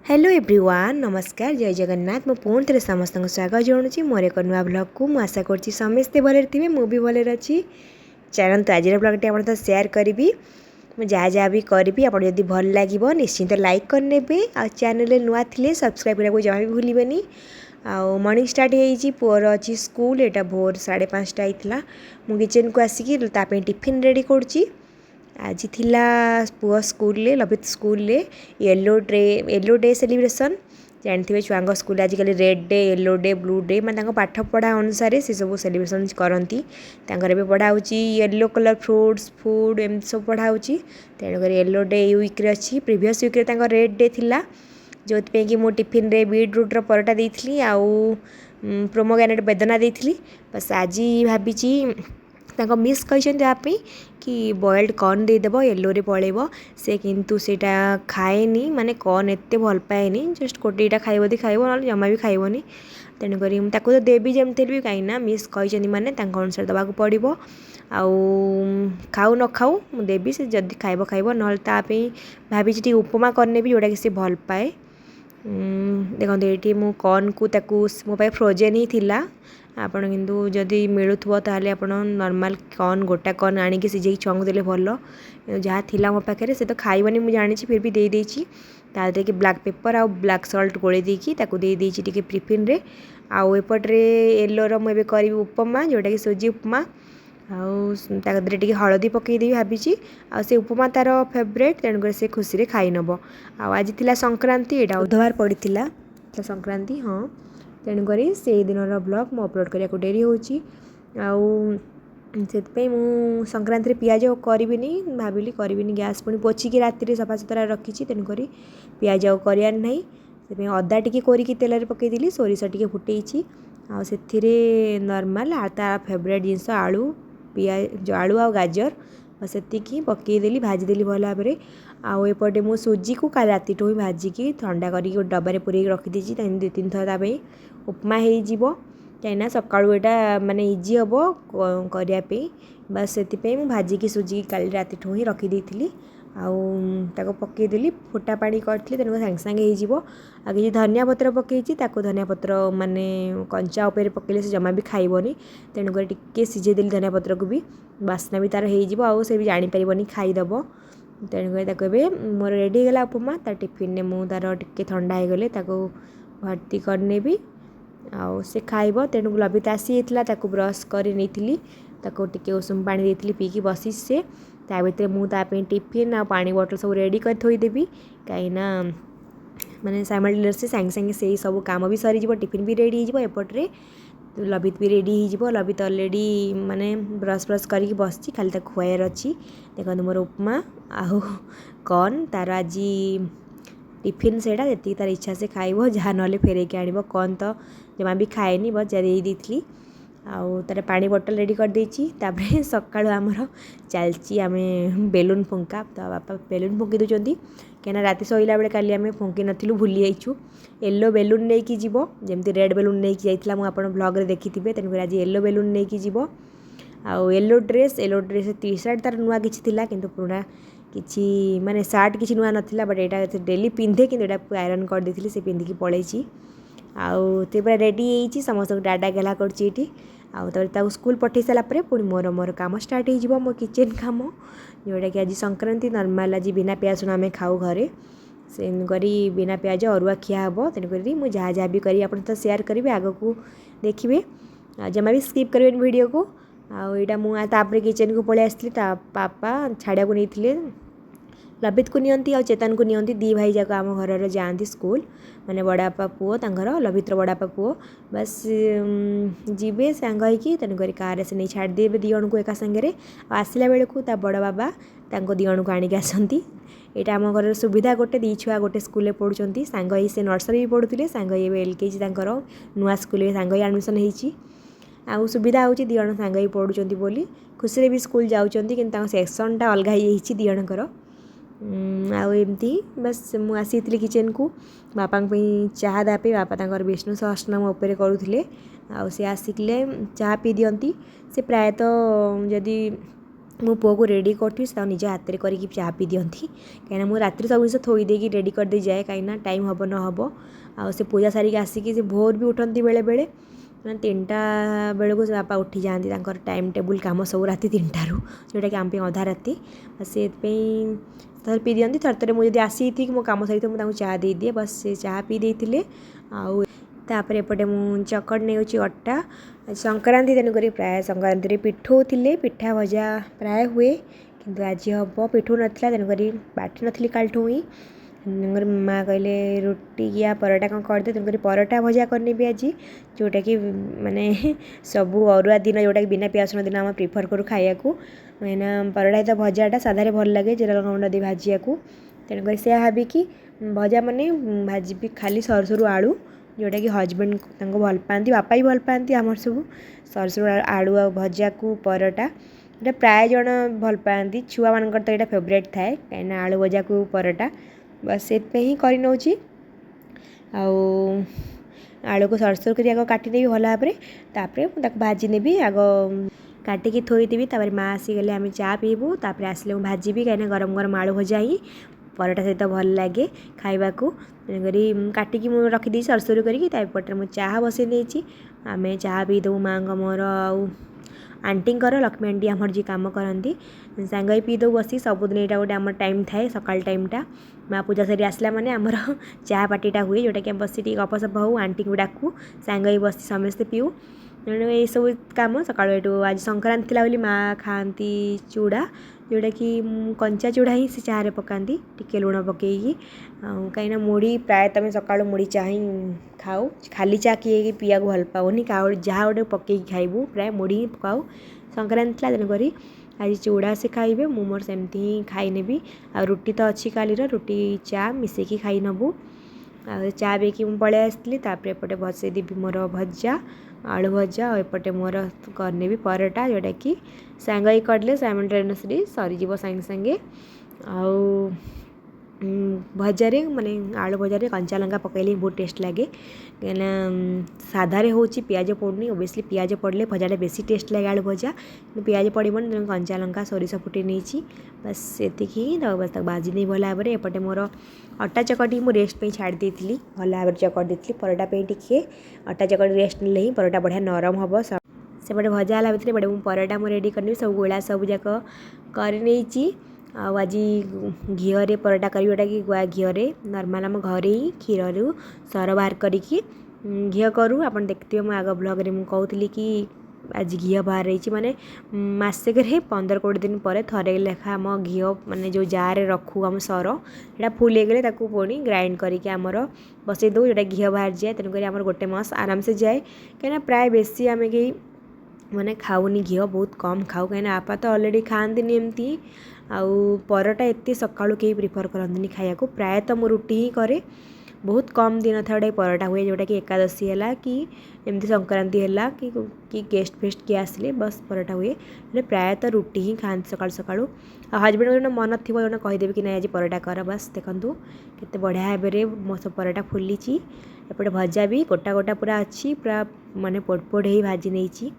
Hello everyone नमस्कार जय जगन्नाथ मो पुणी थे समस्त स्वागत जनाऊँगी मोर एक नुआ ब्लॉग को मुझे आशा करছি समस्ते भले थे मुझे भले अच्छी चलते आज ब्लॉगटी आप सेयार करी जहाँ जहाँ भी करी आप भल लगे निश्चिंत लाइक करने आ चैनल नुआ थे सब्सक्राइब करने को जमा भी भूलबेनि आउ मॉर्निंग स्टार्ट हो पुअर अच्छी स्कूल एटा भोर 5:30 होता मु किचन को आसिकी टिफिन रेडी करुँची आज थिला पुआ स्कूल लभित स्कूल येलो डे सेलिब्रेशन जानते छुआ स्कूल आजिकल red day yellow day blue day मैं पाठ पढ़ा अनुसार से सब सेलिब्रेशन करती पढ़ा येलो कलर फ्रुट्स फूड एम सब पढ़ा तेणुक येलो डे वीक्रे अच्छी प्रीवियस वीक्रे रेड डे थिला जो कि मो टिफिन रे बीट्रूट्र परोटा देती आउ प्रोमोग्रेनेट बेदना देती बस आज भाभी मिस कहते कि बॉइल्ड कॉर्न देदेव येलो रे पड़ेब से किंतु सेटा खाएनी माने कॉर्न एत्ते भल पाएनी जस्ट गोटेटा खाइब खाइब ना जमा भी खाइबनी तेणुक तो देवी जमती भी कहीं मिस कहते माने अनुसार देवाक पड़ो आउ खाऊ न खाऊ देवी से जदि खाइब खाइब ना भाभी उपमा करने भी जोटा कि सी भल पाए देखते ये मु कॉर्न को मो पाए फ्रोजेन ही थिला आपण किंतु जदि मिलुथबो ताले आपण नॉर्मल कॉर्न गोटा कॉर्न आनिक सिझे छुआ देले भल जहाँ थिला मो पाखे से तो खाइबनी मुझे जानी फिर भी दे देछि तादे कि ब्लैक पेपर आउ ब्लैक सॉल्ट गोले देकी ताकू दे देछि टिके टिफिन रे आउ एपट्रे येलोर मुझे करी उपमा जोटा कि सूजी उपमा आउे टे हलदी पकईदेवी भाभी आ से उपमा तार फेवरेट तेणुक से खुशी खाई नब आज थिला संक्रांति एटा बुधवार पड़ता संक्रांति हाँ तेणुक से दिन ब्लॉग मु अपलोड करने को डेरी होची से मु संक्रांति पियाज करी भाविली करी गैस पुणी पोचिकी राति सफा सुतरा रखी तेणुक पियाज करार ना से अदा टी कोरिकी तेल पकईदेली सोरिष टी फुटे से नॉर्मल तार फेवरेट जिनस आलू पियाज आलू आ गाजर से पकईदेली भाजीदेली भल भाव आउपटे मु सूजी को काल राति ही भाजिकी ठंडा करके डबारे पूरे रखी 2-3 थर उपमा हो कहीं सका माने इजी हम करने बस से भाजिकी सूजी काली राति ही रखीदी आउ पकईदेली फुटा पानी करी तेणुक सागे सागे हो कि धनिया पत्र पकई धनिया पत्र माने कंचा उपर पकईले से जमा भी खाइबनी तेणुक टिके सिझेदेली धनिया पत्र को भी बास्ना भी तार हो से भी जानीपर खाईदेव तेणुक मोर रेडी होगा उपमा तार टिफिन मु तार टिके ठंडा हो गले भर्ती करने भी आउ से खाइब तेणुक लभित आसी ब्रश कर टिके उषुम पानी देती पीकी बसी से ता भर मुझे टिफिन आ पानी बोतल सब रेडी कर थोदेवी कहीं माने साइमल्टेनियसली सागे सागे से सब काम भी सरीज टिफिन भी रेडी होपटे लभित भी रेडी हो लभित अलरेडी माने ब्रश करके बस खाली खुआर अच्छी देखो मोर उपमा आउ कॉर्न तार आज टिफिन से जी तार इच्छा से खाइब जहाँ ना फेर आण कौन तो जमा भी खाएनी बस देती आउ तार पानी बोतल रेडी कर देछि तापरे सकाळु आमर चलची आमे बेलून फुंका तो बापा बेलून फुंकी दूसरी कहीं राति शोला बेले काली आमे फुंकी नथिलु भूली जाइछु येलो बेलून नहीं कि जीवो जमती रेड बेलून नहीं कि जाइतला मु आपण ब्लॉग रे देखिथिबे तेणुक आज येलो बेलून नहीं कि जीवो आउ येलो ड्रेस टी शर्ट तार नुआ किछि थिला किंतु पुराना किछि माने शर्ट किछि नुआ नथिला बट एटा डेली पिंधे किंतु एटा आयरन कर देथिली से पिंधिकी पळैछि आउ ते पूरा रेडी होइछि समस्त डाडा गेला करछि एठी आउ स्कूल पठे सारापर पुणी मोर काम स्टार्ट हो मो किचन काम जोटा कि आज संक्रांति नॉर्मल आज बिना प्याज रसुण आम खाऊ घरे से बिना प्याज अरुआ खिया हम तेणुक मुझे जहाँ जहाँ भी करी आप सेयार करेंगे आग को देखिए जमा भी स्किप करें वीडियो को आईटा मुझे किचन को पलि आसती पापा छाड़ा को नहीं लभित को नियंती आ चेतन को नियंती दी भाई जाक आम घर जाती स्कूल माने बड़ापा पुओ तांकर लभितर बड़ापा पुओ बस जीवे सांग होइकी तेणुक कार से नहीं छाड़ देवे दी जन को एका सागे आसला बेलू ता बड़ बाबा दी जन को आणिक आसती यहाँ आम घर सुविधा गोटे दी छुआ गोटे स्कूल पढ़ुंट सांग से नर्सरी भी पढ़ुते सांग LKG तांकर नुआ स्कूल सांग एडमिशन होती आउ सुविधा होची दी जन सांग ही पढ़ुंट बोली खुशी भी स्कूल जाऊँच कि सेक्शनटा अलग ही दी जनकर आमती बस मुझे किचन को बापा चाह दापे बापा तंकर विष्णु सहस्रनाम उपर करुले सी आसिकले चाह पी दियंती से प्रायतः जदि मो पुओ को रेडी करती निज हाथ में करके चाह पी दिखती कहीं मुझे राति सब जिन थोई देकी रेडी करदे जाए कहीं टाइम हम न हम आ से पूजा सारिक आसिकी से भोर भी उठती बेले बेले 3टा बेलू से बापा उठी जाती टाइम टेबुल कम सब राति 3टारू जोटा कि आम अधा राति से थर पी दिखती थर थे मुझे आसी थी कि मो कम सही मुझे चाह दे दिए बस से चाह पी देते आउपर एपटे मुझे चकड़ नहीं अटा संक्रांति तेणुक प्राय संक्रांति पिठो थे पिठा भजा प्राय हुए किंतु आज हम पिठो नाला तेणुक बाटी नी कालठू ही माँ कहले रुटी या परोटा कौन करदे तेणुक परोटा भजा करनी आज जोटा कि माने सबू अरुआ दिन जोटा कि बिना प्याज रसुण दिन आम प्रिफर करूँ खाया कहीं परोटा तो भजाटा साधारे भल लगे जीरा लଙ୍କା गुंड दी भाजिया को तेणुक से भाविकी भजा मैंने भाजी खाली सर सरू आलू जोटा कि हजबैंड भल पाती बापा भी भल पाती आमर सब सर सरू आलू भजा को परोटा ये प्राय जन भल पाती छुआ मान तो यहाँ फेवरेट थाए कहीं आलू भजा को परोटा बस से ही कर नौची आलू को सरसर कर आग काटिदेवी भल भाव में भाजी नेबी आग काटिकी थोईदेवी माँ आसीगले आम चा पीबू आसिले भाजी कहीं गरम गरम आलू भजा ही परोटा सहित भल लगे खाइबा को तेणुक काटिकी मुझे रखीदी सरसर करपटे मुझे चाह बसई नहीं आम चाह पीदे माँ मोर आंटी लक्ष्मी आंटी आमर जी कम करती सांग ही पीदे बस सबुदिन यहाँ गोटे आम टाइम थाए सकाल टाइमटा माँ पूजा सारी आसला माने आमर चाह पार्टीटा हुए जोटा कि बस गपसप हो आंटी को डाकू सांग ही बस समस्ते पीऊ तेणु ये सब कम सका आज संक्रांति थी बोली माँ खाती चूड़ा जोटा कि कंचा चूड़ा ही से चाह पकाती टिके लुण पकईकी कहीं मुढ़ी प्राय तुम सका मुढ़ी चाह ही खाऊ खाली चाह किए पीया भल पाऊनी जहाँ गोटे पकईकी खाइबू प्राय मुढ़ी ही पकाऊ संक्रांति था तेणुक आज चूड़ा से खाइबे मु मोर सेमती ही खाई नेबी आ रुटी तो अच्छी काली रुटी चा मिसेकी खाई नबू आ चा बेकी पलि आसती एपटे बसई देवी मोर भजा आलू भजा और एपटे मोर करनेबी परोटा जोटा कि सांग ही करले साइमल्टेनियसली सरीज सांगे सांगे आउ भजारे माने आलू भजारे कंचा लंका पकईले बहुत टेस्ट लगे कहीं साधारे हो पियाज पड़नी ओबियसली पियाज पड़े भजाटा बेसी टेस्ट लगे आलू भजा पियाज पड़ोनी तेनाली कंचा लंका सोरिष फुटे नहीं बस से बस भाजी नहीं भल भाव में एपटे मोर अटा चकटी मुझे रेस्ट पे छाड़ी देती भल भाव चकट देती परोटा टे अटा चकटी रेस्ट ने ही परोटा बढ़िया नरम हम सेपटे भजा है भितर एपटे परोटा मुझे रेडी करनी सब गोला सब जाक कर आज घीरे परोटा करी जोटा कि गुआ घीरे नर्माल आम घरे ही क्षीर रू सर बाहर करी घी करूँ आप देखते मुझे आग ब्लॉग में कहूली कि आज घी बाहर रही माने मसेक 15-20 दिन पर थरे लेखा आम घी माने जो जार रखू आम सर यहाँ फुल गले पुणी ग्राइंड करके आमर बसई दो जोटा घी बाहर जाए तेणुक आम गोटे मास आराम से जाए कहीं प्राय बेसी आम कहीं मैंने खाऊनी घी बहुत कम खाऊ कहीं आपा तो अलरेडी खाती एमती आउ परोटा एत सका कहीं प्रिफर करती खाया प्रायतः मु रुटी ही करे बहुत कम दिन था गोटे परोटा हुए जोटा कि एकादशी है कि एमती संक्रांति है कि गेस्ट फेस्ट किए आसिले बस परोटा हुए प्रायतः रुटी ही खाती सका सका हजबैंड जो मन थी जो कहीदेवी कि आज परोटा कर बस देखूँ केते बढ़िया भाव में मो सब परोटा फुली एपटे भजा भी गोटा गोटा पूरा अच्छी पूरा माने पोड़ ही भाजी नहीं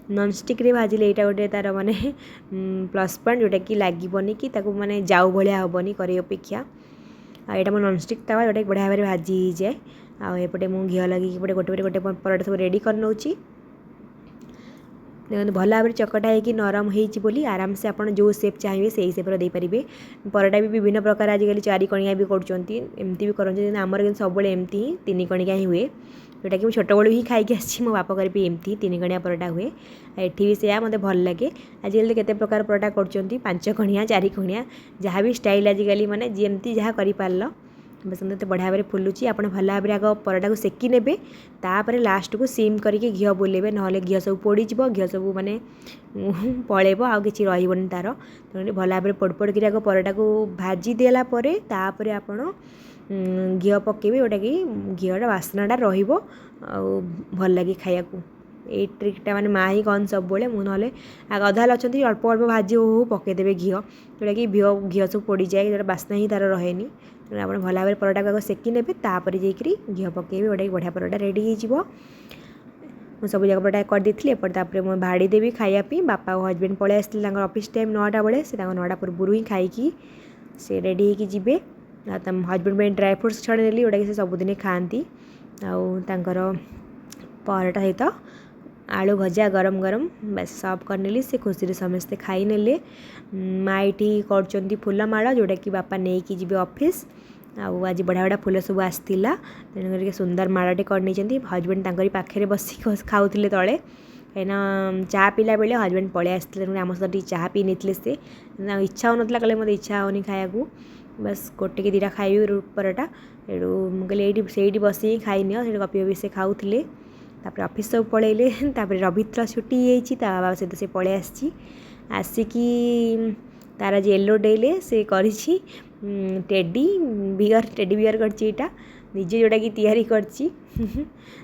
नॉनस्टिक रे भाजिले यहाँ गोटे तार माने प्लस पॉइंट जोटा कि लगे कि माने जाऊ भाया हेनी कर अपेक्षा यहाँ मोर नॉनस्टिक तवा जोटा बढ़िया भाव में भाजी हो जाए आउटे मुझे घी लगे गोटे गोटे गोटे परोटा सब रेडी कर नौची देखो भल भाव में चकटा होगी नरम होली आराम से आप जो सेप चाहिए से सेप्र देपारे परोटा भी विभिन्न प्रकार आजिकल 4 कणिया भी करमती भी करमती आमर सब एमती ही 3 कणिया ही हुए जोटा कि छोट बड़ू ही खाई आसी मो बाप घर भी एमती 3 कणिया परोटा हुए एठी भी से मत भल लगे आजिकल केते प्रकार परोटा कर 5 कणिया 4 कणिया जहाँ भी स्टाइल आजिकल माने जमती जहाँ कर बस तो बढ़िया भाव में फुलुची आप भल भाव में आग परोटा को सेकी ने तापर लास्ट को सीम करके घी बुलेबे ना घी सब पोड़ीज घी सब माने पलैब आ कि रही तार तेणु भल भाव में पोड़ कर आग परोटा को भाजी देलापर तापर आप घी पकेबे जोटा कि घीटा बास्नाटा भल लगे खाया ये ट्रिकटा माने माँ ही कौन सब बोले मुझे अधा अच्छा अल्प अल्प भाजी हो पकईदेवे घी जोटा कि घी सब पोड़ी जाए जो बास्ना ही तार रहे आप भल भाव में परोटा को सेकी ने तापर जाकि घी पकईबे गोटे बढ़िया परोटा रेडी हो ମୁଁ ସବୁ ଜାକଟା କରିଦେଇଥିଲି। ଏପଟେ ତାପରେ ମୁଁ ଭାଡ଼ି ଦେବି ଖାଇବା ପାଇଁ। ବାପା ଆଉ ହଜବେଣ୍ଡ ପଳେଇ ଆସିଥିଲେ, ତାଙ୍କର ଅଫିସ୍ ଟାଇମ୍ 9ଟା ବେଳେ। ସେ ତାଙ୍କ 9ଟା ପୂର୍ବରୁ ହିଁ ଖାଇକି ସେ ରେଡ଼ି ହେଇକି ଯିବେ। ଆଉ ତମ ହଜବେଣ୍ଡ ପାଇଁ ଡ୍ରାଏ ଫ୍ରୁଟ୍ସ ଛଡ଼େଇନେଲି, ଯେଉଁଟାକି ସେ ସବୁଦିନେ ଖାଆନ୍ତି। ଆଉ ତାଙ୍କର ପରଟା ସହିତ ଆଳୁ ଭଜା ଗରମ ଗରମ ବାସ୍ ସର୍ଭ କରିନେଲି। ସେ ଖୁସିରେ ସମସ୍ତେ ଖାଇନେଲେ। ମା ଏଇଠି କରୁଛନ୍ତି ଫୁଲମାଳ, ଯେଉଁଟାକି ବାପା ନେଇକି ଯିବେ ଅଫିସ୍। ଆଉ ଆଜି ବଢ଼ିଆ ବଢ଼ିଆ ଫୁଲ ସବୁ ଆସିଥିଲା, ତେଣୁକରି ଟିକେ ସୁନ୍ଦର ମାଳଟେ କରିନେଇଛନ୍ତି। ହଜବେଣ୍ଡ ତାଙ୍କରି ପାଖରେ ବସିକି ଖାଉଥିଲେ ତଳେ, କାହିଁକିନା ଚାହା ପିଇଲା ବେଳେ ହଜବେଣ୍ଡ ପଳେଇ ଆସିଥିଲେ, ତେଣୁ ଆମ ସହିତ ଟିକେ ଚାହା ପିଇ ନେଇଥିଲେ। ସେ ଇଚ୍ଛା ହେଉନଥିଲା, କହିଲେ ମୋତେ ଇଚ୍ଛା ହେଉନି ଖାଇବାକୁ, ବାସ୍ ଗୋଟେ କି ଦୁଇଟା ଖାଇବି ରୁଟ୍ ପରଟା। ସେଠୁ ମୁଁ କହିଲି ଏଇଠି ସେଇଠି ବସିକି ଖାଇନିଅ, ସେଇଠି ଗପି ଗପି ସେ ଖାଉଥିଲେ। ତାପରେ ଅଫିସ୍ ସବୁ ପଳେଇଲେ। ତାପରେ ରବିତ୍ର ଛୁଟି ହେଇଯାଇଛି, ତା ବାବା ସହିତ ସେ ପଳେଇ ଆସିଛି। ଆସିକି ତାର ଆଜି ୟେଲୋ ଡେ'ରେ ସେ କରିଛି ଟେଡ଼ି ବିୟର୍ କରିଛି, ଏଇଟା ନିଜେ ଯେଉଁଟାକି ତିଆରି କରିଛି।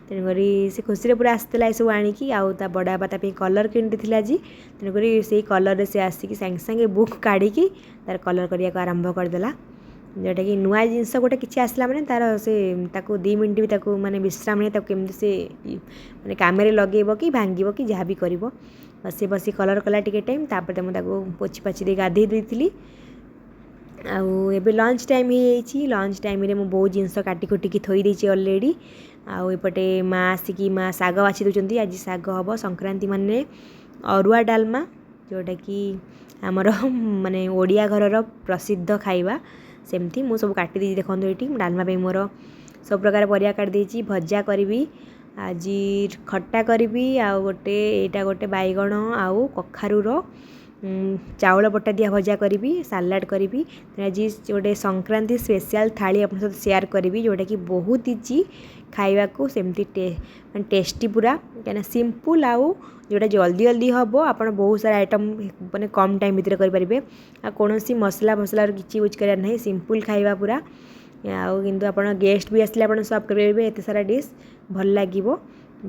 ତେଣୁକରି ସେ ଖୁସିରେ ପୁରା ଆସିଥିଲା ଏସବୁ ଆଣିକି। ଆଉ ତା ବଡ଼ ବାପା ତା ପାଇଁ କଲର୍ କିଣିଥିଲା ଆଜି, ତେଣୁକରି ସେଇ କଲର୍ରେ ସେ ଆସିକି ସାଙ୍ଗେ ସାଙ୍ଗେ ବୁକ୍ କାଢ଼ିକି ତାର କଲର୍ କରିବାକୁ ଆରମ୍ଭ କରିଦେଲା। ଯେଉଁଟାକି ନୂଆ ଜିନିଷ ଗୋଟେ କିଛି ଆସିଲା ମାନେ ତାର ସେ ତାକୁ 2 ମିନିଟ୍ ବି ତାକୁ ମାନେ ବିଶ୍ରାମ ନାହିଁ, ତାକୁ କେମିତି ସେ ମାନେ କାମରେ ଲଗେଇବ କି ଭାଙ୍ଗିବ କି ଯାହା ବି କରିବ। ବସି କଲର୍ କଲା ଟିକେ ଟାଇମ୍, ତାପରେ ମୁଁ ତାକୁ ପୋଛି ପାଛି ଦେଇ ଗାଧେଇ ଦେଇଥିଲି। ଆଉ ଏବେ ଲଞ୍ଚ ଟାଇମ୍ ହେଇଯାଇଛି। ଲଞ୍ଚ ଟାଇମ୍ରେ ମୁଁ ବହୁତ ଜିନିଷ କାଟି କୁଟିକି ଥୋଇ ଦେଇଛି ଅଲରେଡ଼ି। ଆଉ ଏପଟେ ମା ଆସିକି ଶାଗ ବାଛି ଦେଉଛନ୍ତି। ଆଜି ଶାଗ ହେବ ସଂକ୍ରାନ୍ତି ମାନେ ଅରୁଆ ଡାଲମା, ଯେଉଁଟାକି ଆମର ମାନେ ଓଡ଼ିଆ ଘରର ପ୍ରସିଦ୍ଧ ଖାଇବା। ସେମିତି ମୁଁ ସବୁ କାଟି ଦେଇଛି, ଦେଖନ୍ତୁ ଏଇଠି ଡାଲମା ପାଇଁ ମୋର ସବୁ ପ୍ରକାର ପରିବା କାଟି ଦେଇଛି। ଭଜା କରିବି ଆଜି, ଖଟା କରିବି, ଆଉ ଏଇଟା ଗୋଟେ ବାଇଗଣ ଆଉ କଖାରୁର ଚାଉଳ ବଟା ଦିଆ ଭଜା କରିବି, ସାଲାଡ଼ କରିବି। ଆଜି ଗୋଟେ ସଂକ୍ରାନ୍ତି ସ୍ପେଶିଆଲ୍ ଥାଳି ଆପଣଙ୍କ ସହିତ ସେୟାର କରିବି, ଯେଉଁଟାକି ବହୁତ ଇଜି ଖାଇବାକୁ, ସେମିତି ମାନେ ଟେଷ୍ଟି ପୁରା, କାହିଁକିନା ସିମ୍ପୁଲ୍ ଆଉ ଯେଉଁଟା ଜଲ୍ଦି ହେବ। ଆପଣ ବହୁତ ସାରା ଆଇଟମ୍ ମାନେ କମ୍ ଟାଇମ୍ ଭିତରେ କରିପାରିବେ। ଆଉ କୌଣସି ମସଲାର କିଛି ୟୁଜ୍ କରିବାର ନାହିଁ, ସିମ୍ପୁଲ୍ ଖାଇବା ପୁରା। ଆଉ କିନ୍ତୁ ଆପଣ ଗେଷ୍ଟ ବି ଆସିଲେ ଆପଣ ସର୍ଭ କରିପାରିବେ ଏତେ ସାରା ଡିଶ୍, ଭଲ ଲାଗିବ।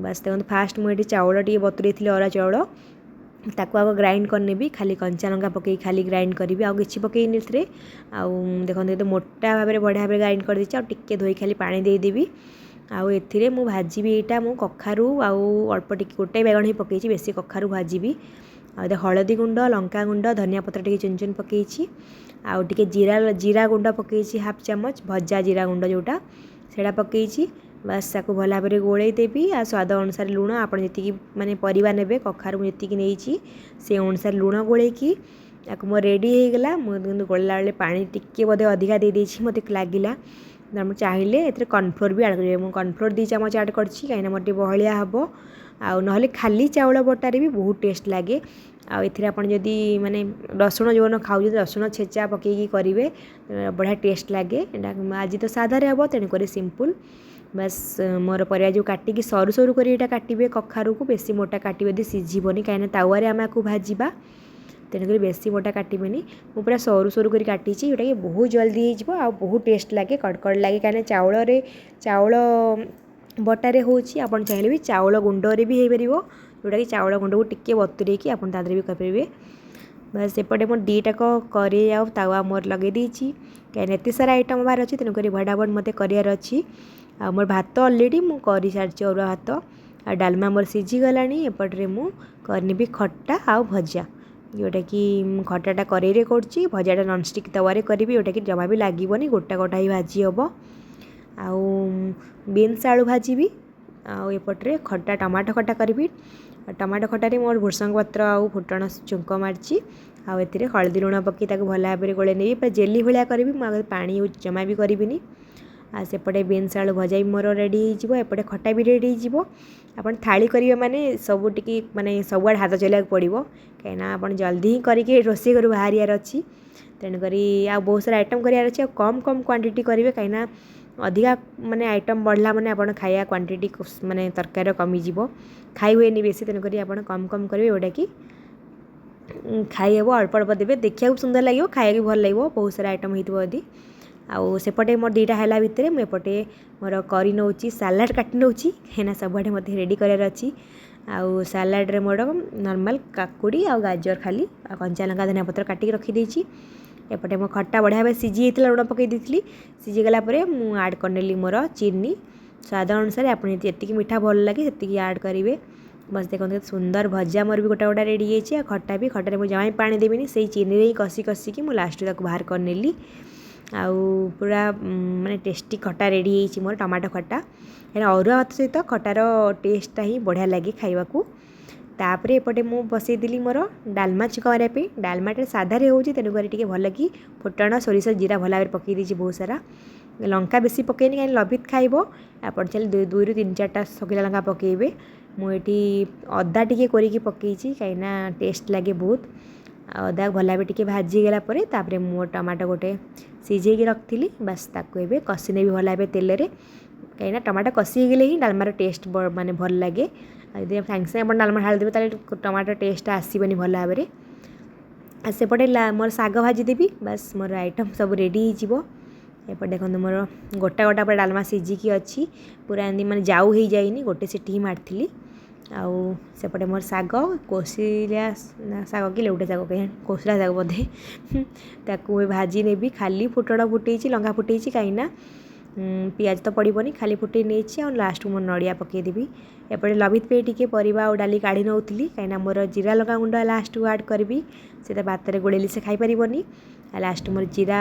ବାସ୍ ଦେଖନ୍ତୁ ଫାଷ୍ଟ ମୁଁ ଏଠି ଚାଉଳ ଟିକେ ବତୁରେଇଥିଲି, ଅରୁଆ ଚାଉଳ, ତାକୁ ଆଗ ଗ୍ରାଇଣ୍ଡ କରିନେବି। ଖାଲି କଞ୍ଚା ଲଙ୍କା ପକେଇ ଖାଲି ଗ୍ରାଇଣ୍ଡ କରିବି, ଆଉ କିଛି ପକେଇନି ଏଥିରେ। ଆଉ ଦେଖନ୍ତୁ ଏତେ ମୋଟା ଭାବରେ ବଢ଼ିଆ ଭାବରେ ଗ୍ରାଇଣ୍ଡ କରିଦେଇଛି। ଆଉ ଟିକେ ଧୋଇ ଖାଲି ପାଣି ଦେଇଦେବି। ଆଉ ଏଥିରେ ମୁଁ ଭାଜିବି, ଏଇଟା ମୁଁ କଖାରୁ ଆଉ ଅଳ୍ପ ଟିକେ ଗୋଟେ ବାଇଗଣ ହିଁ ପକେଇଛି, ବେଶୀ କଖାରୁ ଭାଜିବି। ଆଉ ଏତେ ହଳଦୀ ଗୁଣ୍ଡ, ଲଙ୍କା ଗୁଣ୍ଡ, ଧନିଆ ପତ୍ର ଟିକେ ଚୁନ ଚୁନ ପକେଇଛି। ଆଉ ଟିକେ ଜିରା ଗୁଣ୍ଡ ପକେଇଛି, ହାଫ୍ ଚାମଚ ଭଜା ଜିରା ଗୁଣ୍ଡ ଯେଉଁଟା, ସେଇଟା ପକେଇଛି। ବାସ୍ ତାକୁ ଭଲ ଭାବରେ ଗୋଳେଇ ଦେବି। ଆଉ ସ୍ୱାଦ ଅନୁସାରେ ଲୁଣ, ଆପଣ ଯେତିକି ମାନେ ପରିବା ନେବେ, କଖାରୁ ମୁଁ ଯେତିକି ନେଇଛି ସେ ଅନୁସାରେ ଲୁଣ ଗୋଳେଇକି ତାକୁ ମୋର ରେଡ଼ି ହେଇଗଲା। ମୁଁ କିନ୍ତୁ ଗୋଳିଲା ବେଳେ ପାଣି ଟିକେ ବୋଧେ ଅଧିକା ଦେଇଦେଇଛି ମୋତେ ଲାଗିଲା। ମୁଁ ଚାହିଁଲେ ଏଥିରେ କର୍ଣ୍ଣଫ୍ଲୋର ବି ଆଡ଼୍ କରିବେ। ମୁଁ କର୍ଣ୍ଣଫ୍ଲୋର 2 ଚାମଚ ଆଡ଼୍ କରିଛି, କାହିଁକିନା ମୋର ଟିକେ ବହଳିଆ ହେବ। ଆଉ ନହେଲେ ଖାଲି ଚାଉଳ ବଟାରେ ବି ବହୁତ ଟେଷ୍ଟ ଲାଗେ। ଆଉ ଏଥିରେ ଆପଣ ଯଦି ମାନେ ରସୁଣ ଯେଉଁନ ଖାଉଛନ୍ତି, ରସୁଣ ଛେଚା ପକେଇକି କରିବେ, ବଢ଼ିଆ ଟେଷ୍ଟ ଲାଗେ। ଏଇଟା ଆଜି ତ ସାଧାରେ ହେବ, ତେଣୁକରି ସିମ୍ପୁଲ୍। ବାସ୍ ମୋର ପରିବା ଯେଉଁ କାଟିକି ସରୁ ସରୁ କରି ଏଇଟା କାଟିବେ, କଖାରୁକୁ ବେଶୀ ମୋଟା କାଟିବେ ଯଦି ସିଝିବନି, କାହିଁକିନା ତାୱାରେ ଆମେ ଆକୁ ଭାଜିବା, ତେଣୁକରି ବେଶୀ ମୋଟା କାଟିବେନି। ମୁଁ ପୁରା ସରୁ ସରୁ କରି କାଟିଛି, ଯେଉଁଟାକି ବହୁତ ଜଲ୍ଦି ହେଇଯିବ ଆଉ ବହୁତ ଟେଷ୍ଟ ଲାଗେ, କଡ଼କଡ଼ ଲାଗେ। କାହିଁକିନା ଚାଉଳ ବଟାରେ ହେଉଛି, ଆପଣ ଚାହିଁଲେ ବି ଚାଉଳ ଗୁଣ୍ଡରେ ବି ହେଇପାରିବ, ଯେଉଁଟାକି ଚାଉଳ ଗୁଣ୍ଡକୁ ଟିକେ ବତୁରେଇକି ଆପଣ ତା ଦେହରେ ବି କରିପାରିବେ। ବାସ୍ ସେପଟେ ମୁଁ ଦୁଇଟାକ କରେଇ ଆଉ ତାୱା ମୋର ଲଗାଇ ଦେଇଛି, କାହିଁକିନା ଏତେ ସାରା ଆଇଟମ୍ ହେବାର ଅଛି, ତେଣୁକରି ଭଡ଼ାଭଡ଼ ମୋତେ କରିବାର ଅଛି। ଆଉ ମୋର ଭାତ ଅଲରେଡ଼ି ମୁଁ କରିସାରିଛି, ଅରୁଆ ଭାତ। ଆଉ ଡାଲମା ମୋର ସିଝିଗଲାଣି। ଏପଟରେ ମୁଁ କରିନେବି ଖଟା ଆଉ ଭଜା, ଯେଉଁଟାକି ଖଟାଟା କରେଇରେ କରୁଛି, ଭଜାଟା ନନଷ୍ଟିକ୍ ତାୱାରେ କରିବି, ଯେଉଁଟାକି ଜମା ବି ଲାଗିବନି, ଗୋଟା ଗୋଟା ହିଁ ଭାଜି ହେବ। ଆଉ ବିନ୍ସ ଆଳୁ ଭାଜିବି। ଆଉ ଏପଟରେ ଟମାଟୋ ଖଟା କରିବି। ଟମାଟୋ ଖଟାରେ ମୋର ଭୃଷଙ୍ଗ ପତ୍ର ଆଉ ଫୁଟଣ ଛୁଙ୍କ ମାରିଛି। ଆଉ ଏଥିରେ ହଳଦୀ ଲୁଣ ପକାଇ ତାକୁ ଭଲ ଭାବରେ ଗୋଳେଇ ନେବି, ପୁରା ଜେଲି ଭଳିଆ କରିବି। ମୁଁ ଆଗ ପାଣି ଜମା ବି କରିବିନି। ଆଉ ସେପଟେ ବିନ୍ସ ଆଳୁ ଭଜା ବି ମୋର ରେଡ଼ି ହେଇଯିବ, ଏପଟେ ଖଟା ବି ରେଡ଼ି ହେଇଯିବ। ଆପଣ ଥାଳି କରିବେ ମାନେ ସବୁ ଟିକେ ମାନେ ସବୁଆଡ଼େ ହାତ ଚଲେଇବାକୁ ପଡ଼ିବ, କାହିଁକିନା ଆପଣ ଜଲ୍ଦି ହିଁ କରିକି ରୋଷେଇ ଘରୁ ବାହାରିବାର ଅଛି। ତେଣୁକରି ଆଉ ବହୁତ ସାରା ଆଇଟମ୍ କରିବାର ଅଛି। ଆଉ କମ୍ କ୍ୱାଣ୍ଟିଟି କରିବେ, କାହିଁକିନା ଅଧିକା ମାନେ ଆଇଟମ୍ ବଢ଼ିଲା ମାନେ ଆପଣ ଖାଇବା କ୍ୱାଣ୍ଟିଟି ମାନେ ତରକାରୀର କମିଯିବ, ଖାଇ ହୁଏନି ବେଶୀ। ତେଣୁକରି ଆପଣ କମ୍ କରିବେ, ଯେଉଁଟାକି ଖାଇ ହେବ, ଅଳ୍ପ ଅଳ୍ପ ଦେବେ, ଦେଖିବାକୁ ସୁନ୍ଦର ଲାଗିବ, ଖାଇବାକୁ ଭଲ ଲାଗିବ, ବହୁତ ସାରା ଆଇଟମ୍ ହେଇଥିବ ଯଦି। ଆଉ ସେପଟେ ମୋର ଦୁଇଟା ହେଲା ଭିତରେ ମୁଁ ଏପଟେ ମୋର କରି ନେଉଛି, ସାଲାଡ଼ କାଟି ନେଉଛି, କାହିଁକିନା ସବୁଆଡ଼େ ମୋତେ ରେଡ଼ି କରିବାର ଅଛି। ଆଉ ସାଲାଡ଼ରେ ମୋର ନର୍ମାଲ୍ କାକୁଡ଼ି ଆଉ ଗାଜର ଖାଲି, ଆଉ କଞ୍ଚା ଲଙ୍କା ଧନିଆ ପତ୍ର କାଟିକି ରଖିଦେଇଛି। ଏପଟେ ମୋ ଖଟା ବଢ଼ିଆ ଭାବେ ସିଝି ଯାଇଥିଲା, ଲୁଣ ପକାଇ ଦେଇଥିଲି। ସିଝିଗଲା ପରେ ମୁଁ ଆଡ଼୍ କରିନେଲି ମୋର ଚିନି, ସ୍ୱାଦ ଅନୁସାରେ ଆପଣ ଯେତିକି ମିଠା ଭଲ ଲାଗେ ସେତିକି ଆଡ଼୍ କରିବେ। बस देखते सुंदर भजा मोर भी गोटा गोटा रेडी है। खटा भी खटारे मुझे जमा पानी देविनी से चीनी ही कषि कषिकी मुझे लास्ट तक बाहर कर नेली आउ पूरा माने टेस्टी खटा रेडी है मोर टमाटो खटा है अरुआ भात सहित खटार टेस्टा ही बढ़िया लगे खाइबा को। तापर एपटे मु बसईदी मोर डालमा छुका करने डालमाटे साधारे हो तेणुक टे भल कि फुटण सोरिष जीरा भल भाव पकई देती बहुत सारा लंका बेसी पकईनी कहीं लभित खाइब आप चल 2 ରୁ 3-4टा शकीला लंका पकईबे। मुझे अदा टी कोरिकी पकई कहीं टेस्ट लगे बहुत अदा भल भाव टे भाजीगला तापर मु टमाटो गोटे सीझे रखी बस ताको एबे कषि भी भल भाव तेल रे कहीं टमाटो कषि गले ही डालमार टेस्ट माने भल लगे यदि सागे सागे आप डालमा ढाल देते टमाटो टेस्ट आसबनी भल भाव में। सेपटे मोर साग भाजीदेवी बस मोर आइटम सब रेडी हो देखो मोर गोटा गोटा पूरा डालमा सीझिकी अच्छी पूरा एमती मैंने जाऊ हो जाइनी गोटे सीटी ही मारती आउ सेपटे मोर साग कोसिला साग कि लेउटे साग कहीं कोसला साग बोधे ताकू भाजी नेबी खाली फुटण फुटे लंका फुटे कहीं पियाज तो पड़ोनी खाली फुटे नहीं लास्ट मोर नड़िया पकईदेवी। एपटे लभित पे टी परिवा और डाली काढ़ी नौली कहीं मोर जीरा लंका गुंड लास्ट को आड करी से भात में गोड़ेली से खाईपारनी लास्ट मोर जीरा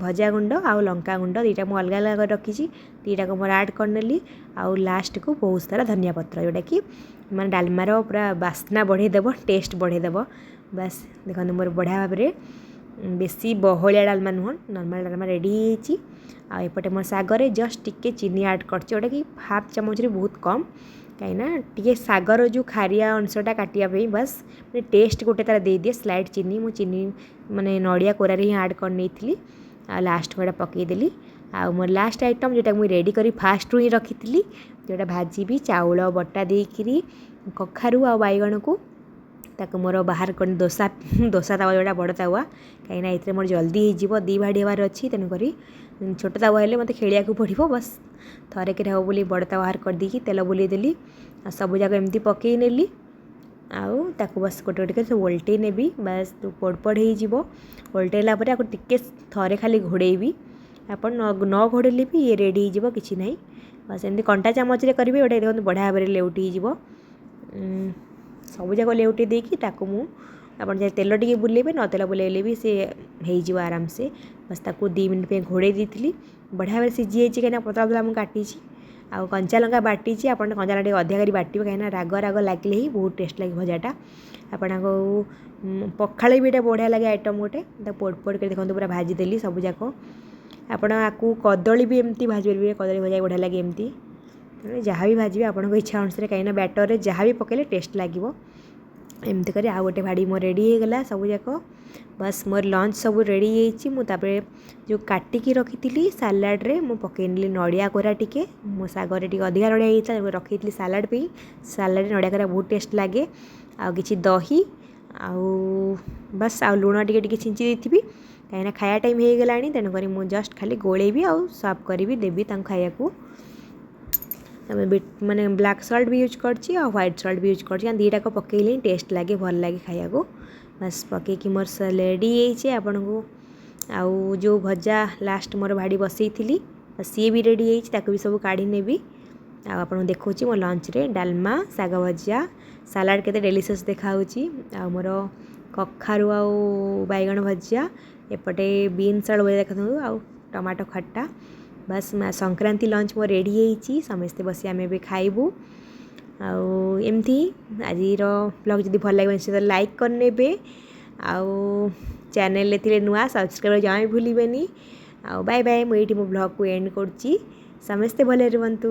भजा गुंड आउ लंका गुंड दुईटा मुझे अलग अलग रखी दुईटा को मोर आड करनेली आउ लास्ट को बहुत सारा धनिया पत्र जोटा कि मैं डालमार पूरा बास्ना बढ़ेदेव टेस्ट बढ़ेदेव। बस देखो मोर बढ़िया भाव में बेसी बहलिया डालमा नुह नॉर्मल डालमा रेडी आएपटे मोर सागरे जस्ट टिके चीनी आड कर जोटा कि हाफ चामच बहुत कम कहीं टे सागर जो खारिया अंशटा काटापी बस मैंने टेस्ट गोटे तार दे दिए स्लाइड चीनी मु चीनी माने नड़िया कोरार ही आड कर नहीं लास्ट को पकईदेली आ मोर लास्ट आइटम जोटा मुझे रेडी करी फास्ट ही रखी थी जोटा भाजी भी चाउल बटा देकरी कखारू आ बैगण को ताको मोर बाहर कर दोसा तावा जोटा बड़ तावा कहीं ये मोर जल्दी हो 2 भाड़ी हबार अच्छी तेणुक छोट तावा हेल्ले मत खेलिया पड़ो बस थरे के हम बोली बड़ तावा बाहर कर दी तेल बुलेदेली सब जाक एमती पकई नेली आउ ताको बस गोटे गोटे सब ओल्टे नेबी बस पोड़ पोड़ हो ओल्टेला टिके थरे खाली घोड़ेबी आप न घोड़ेले भी ये रेडी हो कि ना बस एमती कंटा चामच करेंगे गोटे देखते बढ़िया भाव में लेउटी हो सब जाक लेउटी देकी ताको मु आप तेल टी बुलेबे न तेल बुलेले भी सी हो आराम से बस ताको 2 मिनट पे घोड़े दी बढ़िया भाव सीझी कहीं पतला पतला मुझे काटी आउ कंचा लंका बाटी आप कंचा लंका अधिक कर बाटे कहीं राग राग लगे ही बहुत टेस्ट लगे भजाटा आपको पखाड़े भी बढ़िया लगे आइटम गोटे पोड़ पोड़ कर देखते पूरा भाजीदेली सब जाक आपको कदली भी एमती भाजी पारे कदली भजा बढ़िया लगे एमती जहाँ भी भाजी आपको इच्छा अनुसार कहीं बैटर जहाँ भी पकड़े टेस्ट लगे एमती कर आउ गोटे भाड़ी मोर रेडी होगला सब जाक बस मोर लंच सब रेडी होतापर जो काटिकी रखी थी सालाड रे मु पकईनी नड़िया कोरा टिके मो सागर टे अधिका नड़िया होता रखी थी सालाड पे सालाड नड़िया कोरा बहुत टेस्ट लगे आउ कि दही आउ बस आउ लुण टे छिंची देती कहीं खाया टाइम हो गला तेणुक मुझे जस्ट खाली गोलेबी आउ सर्व करी देवी खाया को माने ब्लैक सॉल्ट भी यूज करछि और व्हाइट सॉल्ट भी यूज करछि दीटा को पकईले टेस्ट लगे भल लगे खाया को बस पकईकी मोर रेडी होइछे आपनको आउ जो भजा लास्ट मोर भाड़ी बसई थी सी भी रेडी होइछे ताको भी सब काढ़ी नेबी आपको देखो मो लंच रे डालमा साग भजा सालाड केते डेलीशियस देखाऊँगी आ मोर कखारू आ बैगण भजा एपटे बीन्स आलू भजा देखा आउ टमाटो खट्टा बस संक्रांति लंच मो रेडी होइछी समस्ते बसी आमे भी खाइबू आउ एमती आज ब्लॉग जदि भल लगे निश्चित लाइक करनेबे आउ चैनल रे नुआ सब्सक्राइब जमा भी भूलिबेनी आउ बाय बाय मु एठी मो ब्लॉग को एंड करछि समस्ते भले रहंतु।